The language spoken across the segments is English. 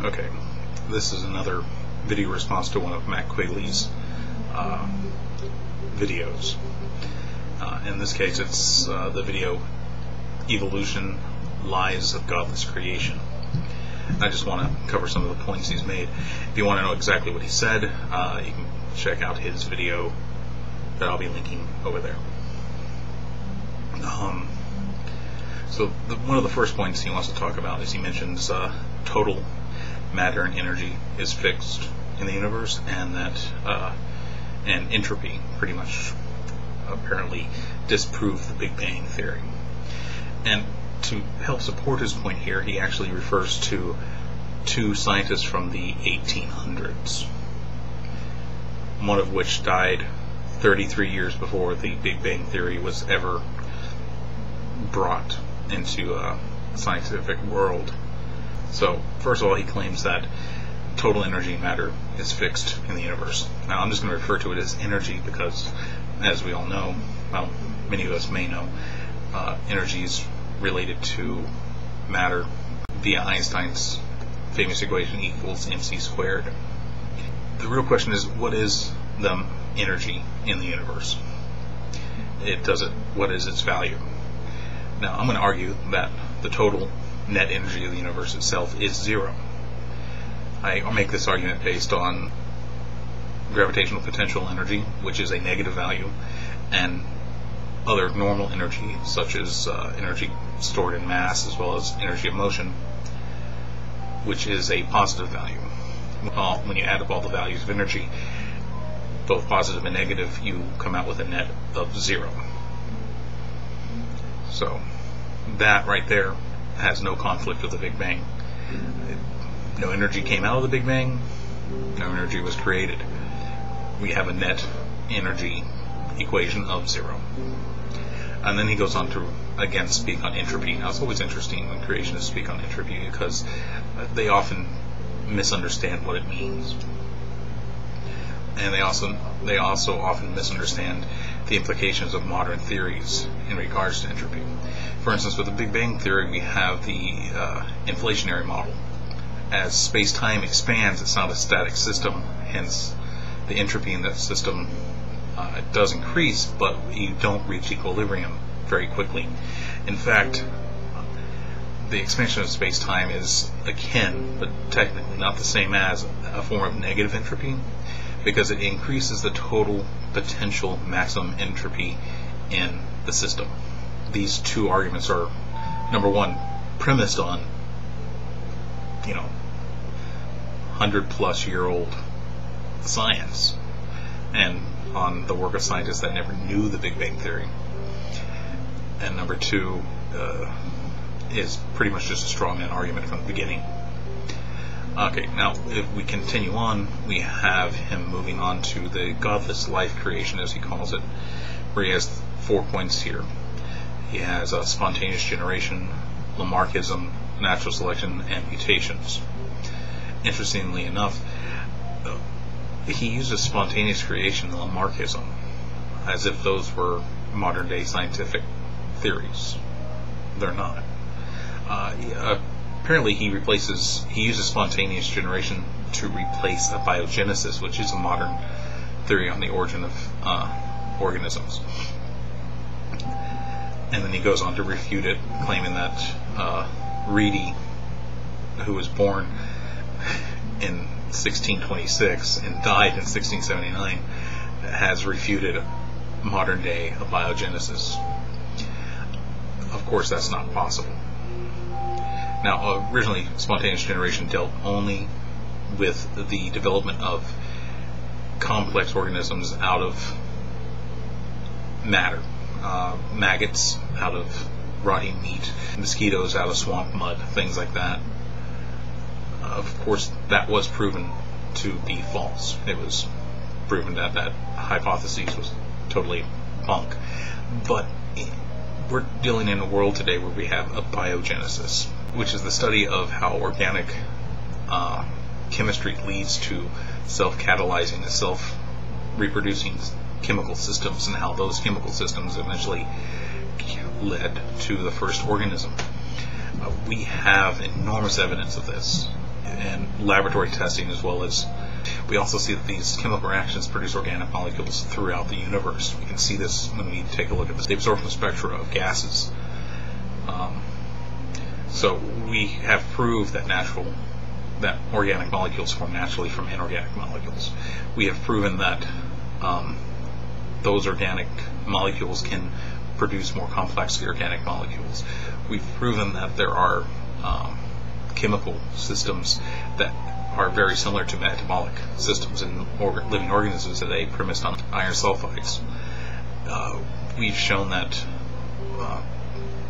Okay, this is another video response to one of MackQuigley's videos. In this case, it's the video Evolution, Lies of Godless Creation. I just want to cover some of the points he's made. If you want to know exactly what he said, you can check out his video that I'll be linking over there. So one of the first points he wants to talk about is he mentions total matter and energy is fixed in the universe, and that and entropy pretty much apparently disproved the Big Bang theory. And to help support his point here, he actually refers to two scientists from the 1800s, one of which died 33 years before the Big Bang theory was ever brought into a scientific world. So, first of all, he claims that total energy and matter is fixed in the universe. Now, I'm just going to refer to it as energy because, as we all know, well, many of us may know, energy is related to matter via Einstein's famous equation equals mc squared. The real question is, what is the energy in the universe? What is its value? Now, I'm going to argue that the total net energy of the universe itself is zero. I'll make this argument based on gravitational potential energy, which is a negative value, and other normal energy, such as energy stored in mass, as well as energy of motion, which is a positive value. When you add up all the values of energy, both positive and negative, you come out with a net of zero. So that right there has no conflict with the Big Bang. No energy came out of the Big Bang, no energy was created. We have a net energy equation of zero. And then he goes on to again speak on entropy. Now, it's always interesting when creationists speak on entropy because they often misunderstand what it means. And they also often misunderstand the implications of modern theories in regards to entropy. For instance, with the Big Bang theory, we have the inflationary model. As space-time expands, it's not a static system, hence the entropy in that system does increase, but you don't reach equilibrium very quickly. In fact, the expansion of space-time is akin, but technically not the same as, a form of negative entropy, because it increases the total potential maximum entropy in the system. These two arguments are, number one, premised on 100-plus-year-old science, and on the work of scientists that never knew the Big Bang theory. And number two is pretty much just a straw man argument from the beginning. Okay, now if we continue on, we have him moving on to the godless life creation, as he calls it, where he has 4 points here. He has spontaneous generation, Lamarckism, natural selection, and mutations. Interestingly enough, he uses spontaneous creation and Lamarckism as if those were modern-day scientific theories. They're not. Apparently, he uses spontaneous generation to replace abiogenesis, which is a modern theory on the origin of organisms. And then he goes on to refute it, claiming that Reedy, who was born in 1626 and died in 1679, has refuted modern-day abiogenesis. Of course, that's not possible. Now, originally, spontaneous generation dealt only with the development of complex organisms out of matter. Maggots out of rotting meat, mosquitoes out of swamp mud, things like that. Of course, that was proven to be false. It was proven that that hypothesis was totally bunk. But we're dealing in a world today where we have abiogenesis, which is the study of how organic chemistry leads to self-catalyzing and self-reproducing chemical systems, and how those chemical systems eventually led to the first organism. We have enormous evidence of this. and laboratory testing, as well as we also see that these chemical reactions produce organic molecules throughout the universe. We can see this when we take a look at the absorption spectra of gases. So we have proved that organic molecules form naturally from inorganic molecules. We have proven that those organic molecules can produce more complex organic molecules. We've proven that there are chemical systems that are very similar to metabolic systems in living organisms today, premised on iron sulfides. We've shown that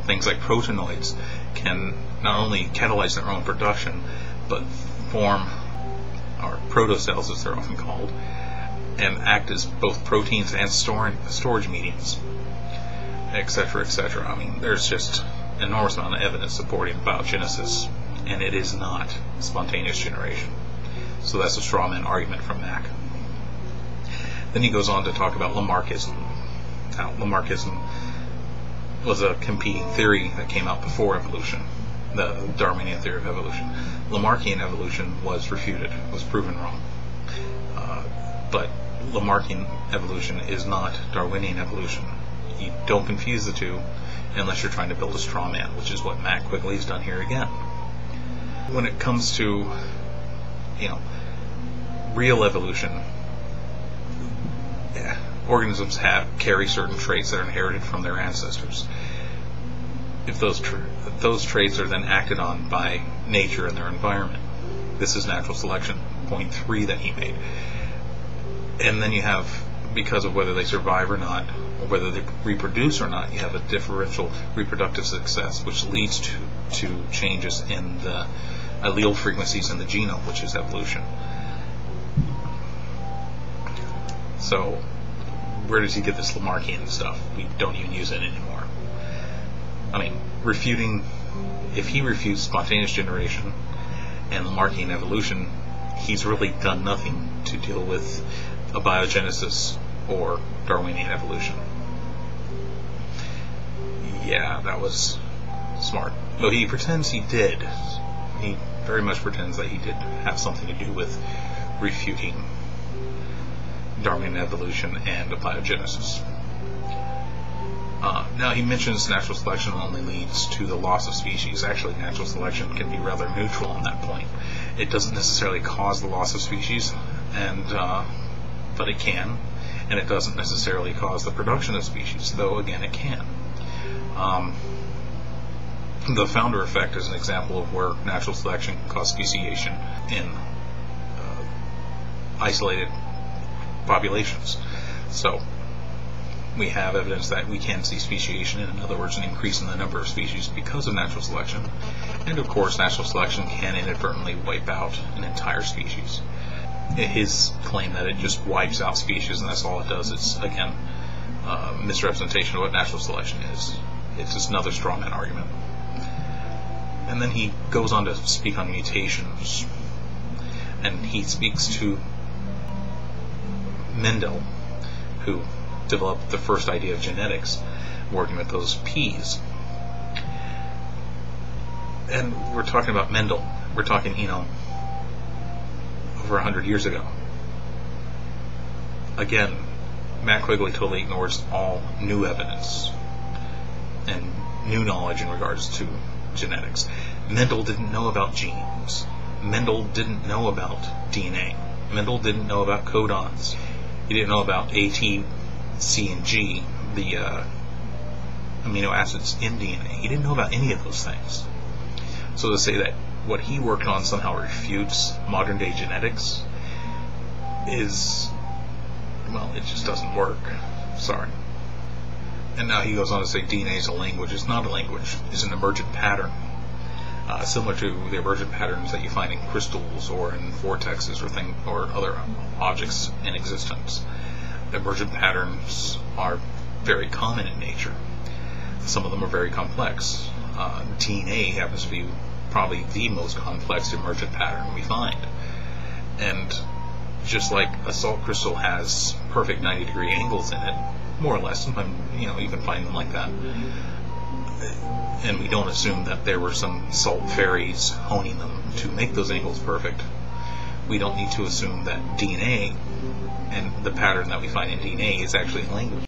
things like proteinoids can not only catalyze their own production, but form, or protocells as they're often called, and act as both proteins and storage mediums, etc., etc. I mean, there's just an enormous amount of evidence supporting abiogenesis, and it is not spontaneous generation. So that's a straw man argument from Mack. Then he goes on to talk about Lamarckism. Now, Lamarckism was a competing theory that came out before evolution, the Darwinian theory of evolution. Lamarkian evolution was refuted, was proven wrong. But Lamarkian evolution is not Darwinian evolution. You don't confuse the two unless you're trying to build a straw man, which is what MackQuigley has done here again. When it comes to, real evolution, organisms carry certain traits that are inherited from their ancestors. If those traits are then acted on by nature and their environment, this is natural selection, point 3 that he made. And then you have, because of whether they survive or not, or whether they reproduce or not, you have a differential reproductive success, which leads to changes in the allele frequencies in the genome, which is evolution. So, where does he get this Lamarkian stuff? We don't even use it anymore. I mean, if he refutes spontaneous generation and Lamarkian evolution, he's really done nothing to deal with abiogenesis or Darwinian evolution. Yeah, that was smart. Though he pretends he did. He very much pretends that he did have something to do with refuting Darwinian evolution and abiogenesis. Now he mentions natural selection only leads to the loss of species. Actually, natural selection can be rather neutral on that point. It doesn't necessarily cause the loss of species, but it can, and it doesn't necessarily cause the production of species, though again it can. The founder effect is an example of where natural selection can cause speciation in isolated populations. So we have evidence that we can see speciation, in other words, an increase in the number of species because of natural selection. And of course, natural selection can inadvertently wipe out an entire species. His claim that it just wipes out species and that's all it does, it's again misrepresentation of what natural selection is. It's just another straw man argument. And then he goes on to speak on mutations, and he speaks to Mendel, who developed the first idea of genetics, working with those peas. And we're talking about Mendel. We're talking, over 100 years ago. Again, MackQuigley totally ignores all new evidence and new knowledge in regards to genetics. Mendel didn't know about genes. Mendel didn't know about DNA. Mendel didn't know about codons. He didn't know about A, T, C, and G, the amino acids in DNA. He didn't know about any of those things. So to say that what he worked on somehow refutes modern day genetics is, well, it just doesn't work. Sorry. And now he goes on to say DNA is a language. It's not a language. It's an emergent pattern. Similar to the emergent patterns that you find in crystals or in vortexes or other objects in existence. Emergent patterns are very common in nature. Some of them are very complex. DNA happens to be probably the most complex emergent pattern we find. And just like a salt crystal has perfect 90-degree angles in it, more or less, sometimes you can find them like that. and we don't assume that there were some salt fairies honing them to make those angles perfect, we don't need to assume that DNA and the pattern that we find in DNA is actually language.